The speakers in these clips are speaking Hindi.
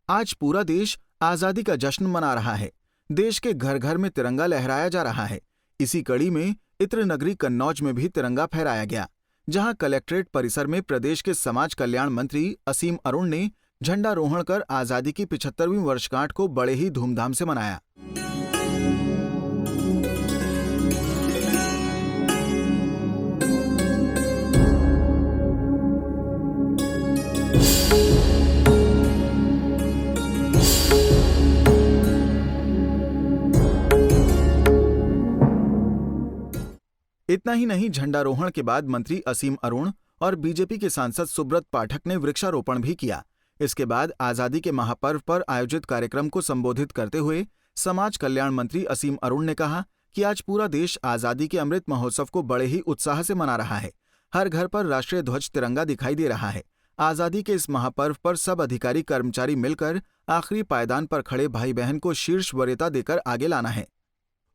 आज पूरा देश आजादी का जश्न मना रहा है। देश के घर घर में तिरंगा लहराया जा रहा है। इसी कड़ी में इत्र नगरी कन्नौज में भी तिरंगा फहराया गया, जहां कलेक्ट्रेट परिसर में प्रदेश के समाज कल्याण मंत्री असीम अरुण ने झंडारोहण कर आजादी की 75वीं वर्षगांठ को बड़े ही धूमधाम से मनाया। इतना ही नहीं, झंडारोहण के बाद मंत्री असीम अरुण और बीजेपी के सांसद सुब्रत पाठक ने वृक्षारोपण भी किया। इसके बाद आजादी के महापर्व पर आयोजित कार्यक्रम को संबोधित करते हुए समाज कल्याण मंत्री असीम अरुण ने कहा कि आज पूरा देश आजादी के अमृत महोत्सव को बड़े ही उत्साह से मना रहा है। हर घर पर राष्ट्रीय ध्वज तिरंगा दिखाई दे रहा है। आजादी के इस महापर्व पर सब अधिकारी कर्मचारी मिलकर आखिरी पायदान पर खड़े भाई बहन को शीर्ष वरीयता देकर आगे लाना है।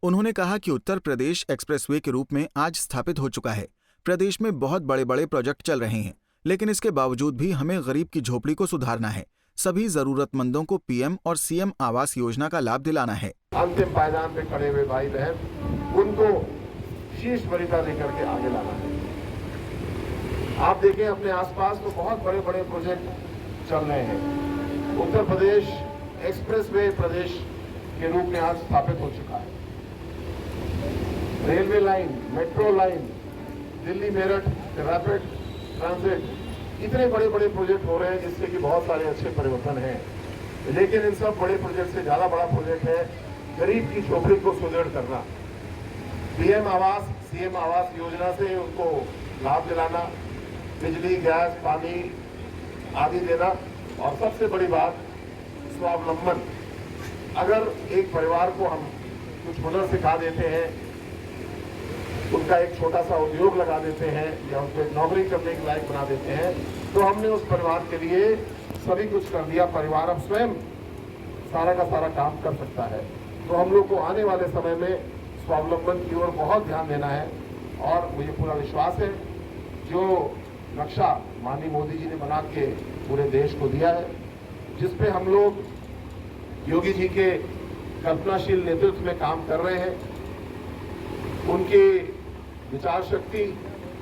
उन्होंने कहा कि उत्तर प्रदेश एक्सप्रेसवे के रूप में आज स्थापित हो चुका है। प्रदेश में बहुत बड़े बड़े प्रोजेक्ट चल रहे हैं, लेकिन इसके बावजूद भी हमें गरीब की झोपड़ी को सुधारना है। सभी जरूरतमंदों को पीएम और सीएम आवास योजना का लाभ दिलाना है। अंतिम पायदान पे खड़े हुए भाई बहन, उनको शीर्ष वरीयता देकर के आगे लाना है। आप देखें अपने आसपास तो बहुत बड़े बड़े प्रोजेक्ट चल रहे हैं। उत्तर प्रदेश एक्सप्रेसवे प्रदेश के रूप में आज स्थापित हो चुका है। Railway line, metro line, Delhi Meerut rapid transit, इतने बड़े बड़े प्रोजेक्ट हो रहे हैं जिससे कि बहुत सारे अच्छे परिवर्तन हैं। लेकिन इन सब बड़े प्रोजेक्ट से ज्यादा बड़ा प्रोजेक्ट है गरीब की झोपड़ी को सुदृढ़ करना। पीएम आवास, सीएम आवास योजना से उनको लाभ दिलाना, बिजली, गैस, पानी आदि देना, और सबसे बड़ी बात स्वावलंबन। अगर एक परिवार को हम कुछ हुनर सिखा देते हैं, उनका एक छोटा सा उद्योग लगा देते हैं या उनको एक नौकरी करने के लायक बना देते हैं, तो हमने उस परिवार के लिए सभी कुछ कर दिया। परिवार अब स्वयं सारा का सारा काम कर सकता है। तो हम लोग को आने वाले समय में स्वावलंबन की ओर बहुत ध्यान देना है, और मुझे पूरा विश्वास है जो नक्शा माननीय मोदी जी ने बना के पूरे देश को दिया है, जिसपे हम लोग योगी जी के कल्पनाशील नेतृत्व में काम कर रहे हैं, उनकी विचार शक्ति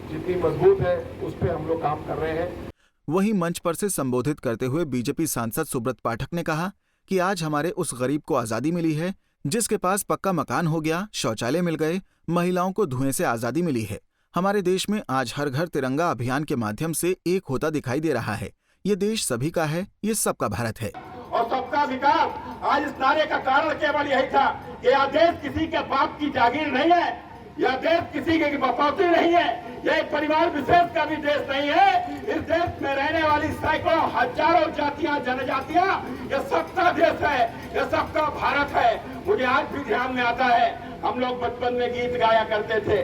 जितनी मजबूत है उस पर हम लोग काम कर रहे हैं। वहीं मंच पर से संबोधित करते हुए बीजेपी सांसद सुब्रत पाठक ने कहा कि आज हमारे उस गरीब को आजादी मिली है जिसके पास पक्का मकान हो गया, शौचालय मिल गए, महिलाओं को धुएं से आजादी मिली है। हमारे देश में आज हर घर तिरंगा अभियान के माध्यम से एक होता दिखाई दे रहा है। ये देश सभी का है, ये सबका भारत है और सबका विकास। आज इस नारे का कारण केवल यही था कि यह देश किसी के बाप की जागीर नहीं है, यह देश किसी की बकौती नहीं है, यह एक परिवार विशेष का भी देश नहीं है। इस देश में रहने वाली सैकड़ों हजारों जातियां, जनजातियां, यह सबका देश है, यह सबका भारत है। मुझे आज भी ध्यान में आता है, हम लोग बचपन में गीत गाया करते थे,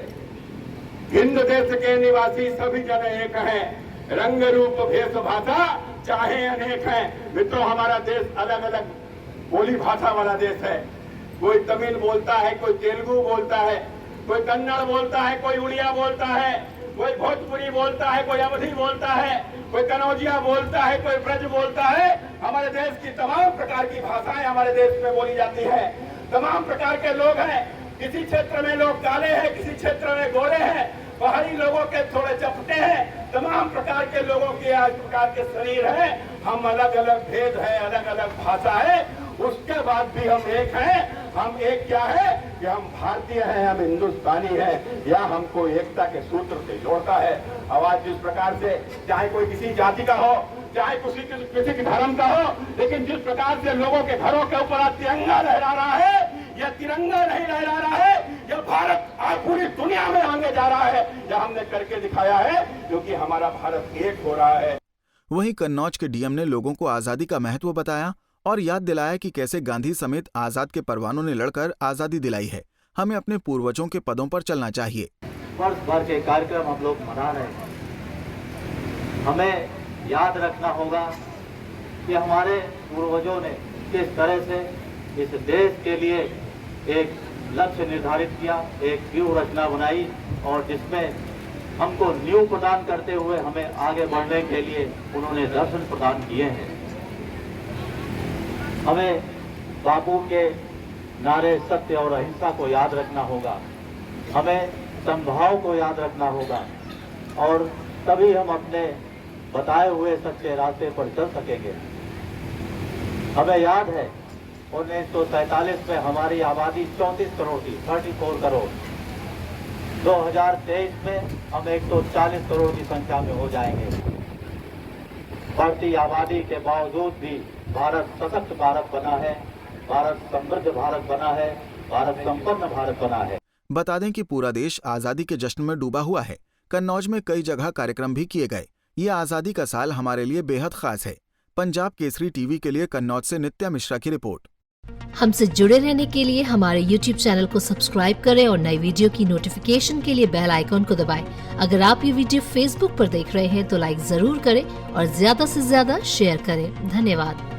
हिंद देश के निवासी सभी जन एक हैं, रंग रूप भेष भाषा चाहे अनेक हैं। मित्रों, हमारा देश अलग अलग बोली भाषा वाला देश है। कोई तमिल बोलता है, कोई तेलुगु बोलता है, कोई कन्नड़ बोलता है, कोई उड़िया बोलता है, कोई भोजपुरी बोलता है, कोई अवधी बोलता है, कोई कनौजिया बोलता है, कोई ब्रज बोलता है। हमारे देश की तमाम प्रकार की भाषाएं हमारे देश में बोली जाती है। तमाम प्रकार के लोग हैं, किसी क्षेत्र में लोग काले हैं, किसी क्षेत्र में गोरे हैं, पहाड़ी लोगों के थोड़े चपटे हैं, तमाम प्रकार के लोगों के आज प्रकार के शरीर हैं। हम अलग अलग भेद है, अलग अलग भाषा है, उसके बाद भी हम एक हैं। हम एक क्या है कि हम भारतीय हैं, हम हिंदुस्तानी हैं, या हमको एकता के सूत्र से जोड़ता है। आवाज जिस प्रकार से, चाहे कोई किसी जाति का हो, चाहे किसी धर्म का हो, लेकिन जिस प्रकार से लोगों के घरों के ऊपर आज तिरंगा लहरा रहा है, यह तिरंगा नहीं लहरा रहा है, यह भारत आज पूरी दुनिया में आगे जा रहा है। यह हमने करके दिखाया है, क्योंकि हमारा भारत एक हो रहा है। वहीं कन्नौज के डीएम ने लोगों को आजादी का महत्व बताया और याद दिलाया कि कैसे गांधी समेत आजाद के परवानों ने लड़कर आजादी दिलाई है। हमें अपने पूर्वजों के पदों पर चलना चाहिए। वर्ष भर के कार्यक्रम हम लोग मना रहे हैं। हमें याद रखना होगा कि हमारे पूर्वजों ने किस तरह से इस देश के लिए एक लक्ष्य निर्धारित किया, एक व्यूह रचना बनाई, और जिसमें हमको नींव प्रदान करते हुए हमें आगे बढ़ने के लिए उन्होंने दर्शन प्रदान किए हैं। हमें बापू के नारे सत्य और अहिंसा को याद रखना होगा, हमें समभाव को याद रखना होगा और तभी हम अपने बताए हुए सच्चे रास्ते पर चल सकेंगे। हमें याद है 1947 में हमारी आबादी 34 करोड़ थी, 34 करोड़। 2023 में हम 140 करोड़ की संख्या में हो जाएंगे। बढ़ती आबादी के बावजूद भी भारत सशक्त भारत बना है, भारत समृद्ध भारत बना है, भारत संपन्न भारत बना है। बता दें कि पूरा देश आजादी के जश्न में डूबा हुआ है। कन्नौज में कई जगह कार्यक्रम भी किए गए। ये आजादी का साल हमारे लिए बेहद खास है। पंजाब केसरी टीवी के लिए कन्नौज से नित्या मिश्रा की रिपोर्ट। हमसे जुड़े रहने के लिए हमारे YouTube चैनल को सब्सक्राइब करें और नई वीडियो की नोटिफिकेशन के लिए बेल आइकॉन को दबाएं। अगर आप ये वीडियो Facebook पर देख रहे हैं तो लाइक जरूर करें और ज्यादा से ज्यादा शेयर करें। धन्यवाद।